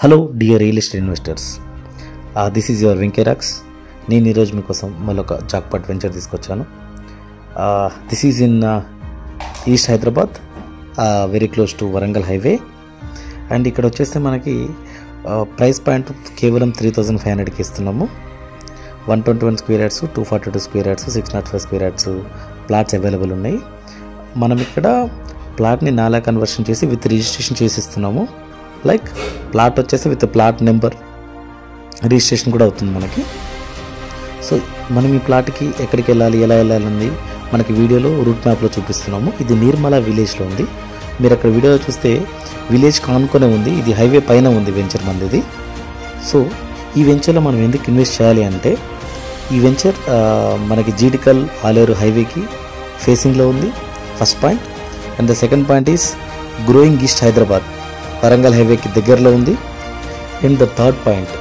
Hello dear real estate investors, this is your వెంకరాక్స్. నేను ఈరోజు మీకోసం మళ్ళొక జాక్పాట్ వెంచర్ తీసుకొచ్చాను. This is in east Hyderabad, very close to Warangal highway. And ఇక్కడ వచ్చేస్తే మనకి ప్రైస్ పాయింట్ కేవలం 3,500కి ఇస్తున్నాము. 121 square yards, 242 square yards, 605 square yards plots available ఉన్నాయి. మనం ఇక్కడ ప్లాట్ని నాలా కన్వర్షన్ చేసి విత్ రిజిస్ట్రేషన్ చేసి ఇస్తున్నాము. లైక్ ప్లాట్ వచ్చేసి విత్ ప్లాట్ నెంబర్ రిజిస్ట్రేషన్ కూడా అవుతుంది మనకి. సో మనం ఈ ప్లాట్కి ఎక్కడికి వెళ్ళాలి, ఎలా వెళ్ళాలని మనకి వీడియోలో రూట్ మ్యాప్లో చూపిస్తున్నాము. ఇది నిర్మల విలేజ్లో ఉంది. మీరు అక్కడ వీడియోలో చూస్తే విలేజ్ కానుకొనే ఉంది. ఇది హైవే పైన ఉంది వెంచర్ మనది. సో ఈ వెంచర్లో మనం ఎందుకు ఇన్వెస్ట్ చేయాలి అంటే, ఈ వెంచర్ మనకి జీడికల్ ఆలేరు హైవేకి ఫేసింగ్లో ఉంది, first point. And the second point is growing east Hyderabad, Warangal హైవేకి దగ్గరలో ఉంది. అండ్ ద థర్డ్ పాయింట్,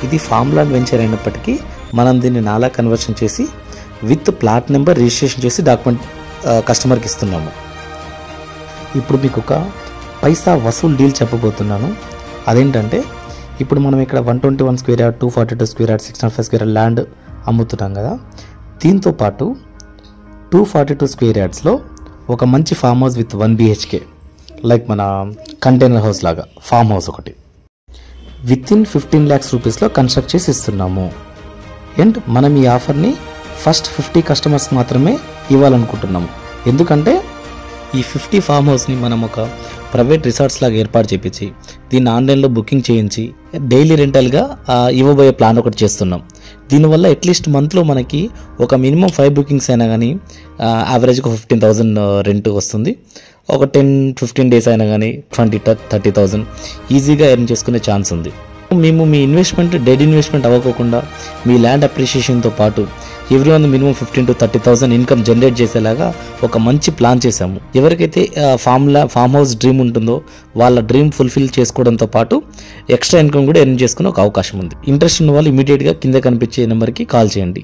ఇది ఫామ్ ల్యాండ్ వెంచర్ అయినప్పటికీ మనం దీన్ని నాలా కన్వర్షన్ చేసి విత్ ప్లాట్ నెంబర్ రిజిస్ట్రేషన్ చేసి డాక్యుమెంట్ కస్టమర్కి ఇస్తున్నాము. ఇప్పుడు మీకు ఒక పైసా వసూలు డీల్ చెప్పబోతున్నాను. అదేంటంటే, ఇప్పుడు మనం ఇక్కడ 121 square yard, 242 square yard, 605 square yard land అమ్ముతున్నాం కదా. దీంతో పాటు 242 స్క్వేర్ యార్డ్స్లో ఒక మంచి farm house with 1 BHK, like మన కంటైనర్ హౌస్ లాగా ఫామ్ హౌస్ ఒకటి విత్ ఇన్ 15 lakhs రూపీస్లో కన్స్ట్రక్ట్ చేసి ఇస్తున్నాము. అండ్ మనం ఈ ఆఫర్ని ఫస్ట్ 50 కస్టమర్స్ మాత్రమే ఇవ్వాలనుకుంటున్నాము. ఎందుకంటే ఈ 50 ఫామ్ హౌస్ని మనం ఒక ప్రైవేట్ రిసార్ట్స్ లాగా ఏర్పాటు చేయించి దీన్ని ఆన్లైన్లో బుకింగ్ చేయించి డైలీ రెంటల్గా ఇవ్వబోయే ప్లాన్ ఒకటి చేస్తున్నాం. దీనివల్ల అట్లీస్ట్ మంత్లో మనకి ఒక మినిమం 5 బుకింగ్స్ అయినా కానీ యావరేజ్గా 15,000 రెంట్ వస్తుంది. ఒక 10-15 డేస్ అయినా కానీ 20-30,000 ఈజీగా ఎర్న్ చేసుకునే ఛాన్స్ ఉంది. మేము మీ ఇన్వెస్ట్మెంట్ డెడ్ ఇన్వెస్ట్మెంట్ అవ్వకుండా మీ ల్యాండ్ అప్రిషియేషన్తో పాటు every month minimum 15,000 to 30,000 income generate చేసేలాగా ఒక మంచి ప్లాన్ చేశాము. ఎవరికైతే ఫామ్ హౌస్ డ్రీమ్ ఉంటుందో వాళ్ళ డ్రీమ్ ఫుల్ఫిల్ చేసుకోవడంతో పాటు ఎక్స్ట్రా ఇన్కమ్ కూడా ఎర్న్ చేసుకునే ఒక అవకాశం ఉంది. ఇంట్రెస్ట్ ఉన్న వాళ్ళు ఇమీడియట్గా కింద కనిపించే నెంబర్కి కాల్ చేయండి.